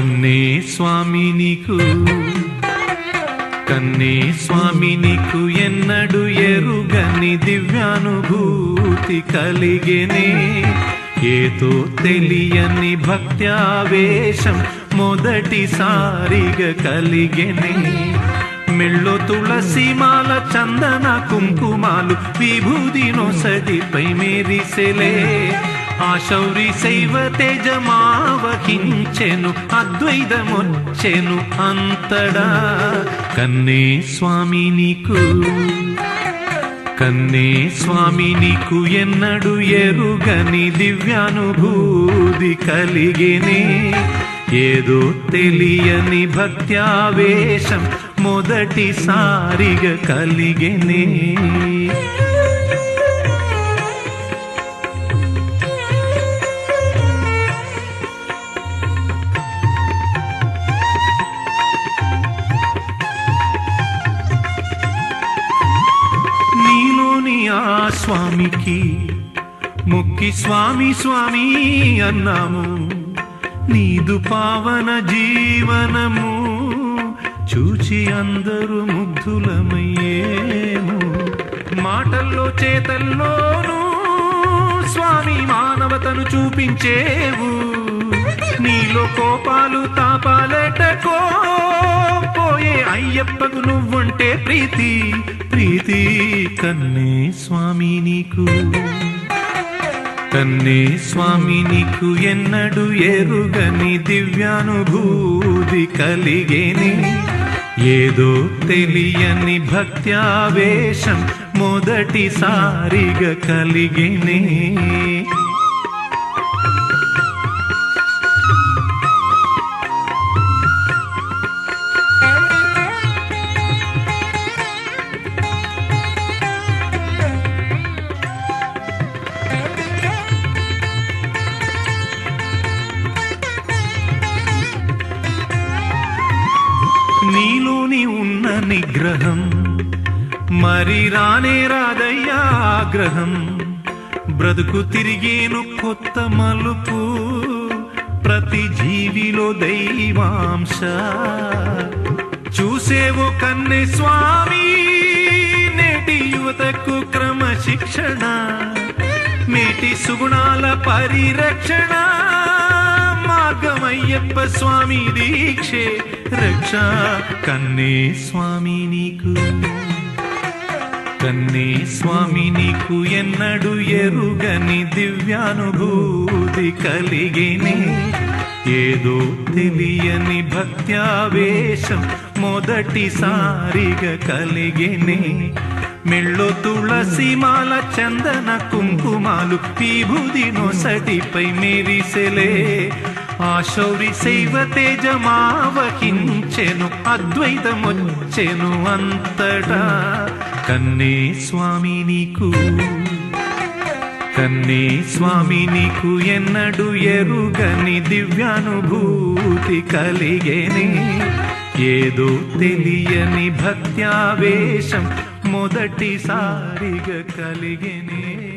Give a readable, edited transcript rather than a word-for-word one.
కన్నే స్వామి నీకు కన్నే స్వామి నీకు ఎన్నడు ఎరుగని దివ్యానుభూతి కలిగెనే ఏదో తెలియని భక్త్యావేశం మొదటిసారిగా కలిగెనే మెళ్ళో తులసిమాల చందన కుంకుమాలు విభూది నొసటిపై మెరిసెలే ఆ శౌరి శైవ తేజమావహించెను అద్వైతమొచ్చెను అంతడా కన్నే స్వామి నీకు కన్నే స్వామి నీకు ఎన్నడు ఎరుగని దివ్యానుభూతి కలిగెనే ఏదో తెలియని భక్త్యావేశం మొదటిసారిగా కలిగెనే నీలోని ఆ స్వామికి మొక్కి స్వామి స్వామి అన్నాము నీదు పావన జీవనము చూచి అందరూ ముగ్ధులమయ్యేము మాటల్లో చేతల్లోనూ స్వామి మానవతను చూపించేవు నీలో కోపాలు తాపాలటకో పోయే అయ్యప్పకు నువ్వుంటే ప్రీతి ప్రీతి కన్నే స్వామి నీకు కన్నే స్వామి నీకు ఎన్నడు ఎరుగని దివ్యానుభూతి కలిగెనే ఏదో తెలియని భక్త్యావేశం మొదటిసారిగా కలిగెనే నీలోని ఉన్న నిగ్రహం మరి రానే రాదయ్యా ఆగ్రహం బ్రతుకు తిరిగేను కొత్త మలుపు ప్రతి జీవిలో దైవాంశ చూసేవో కన్నే స్వామి నేటి యువతకు క్రమశిక్షణ మేటి సుగుణాల పరిరక్షణ మార్గమయ్యప్ప స్వామి దీక్షే రక్ష కన్నే స్వామి నీకు కన్నే స్వామి నీకు ఎన్నడు ఎరుగని దివ్యానుభూతి కలిగెనే ఏదో తెలియని భక్త్యావేశం మొదటిసారిగా కలిగెనే మెళ్ళో తులసిమాల చందన కుంకుమాలు విభూది నొసటిపై మెరిసెలే ఆ శౌరి శైవ తేజమావహించెను అద్వైతమొచ్చెను అంతటా కన్నే స్వామి నీకు కన్నే స్వామి నీకు ఎన్నడు ఎరుగని దివ్యానుభూతి కలిగెనే ఏదో తెలియని భక్త్యావేశం మొదటిసారిగా కలిగెనే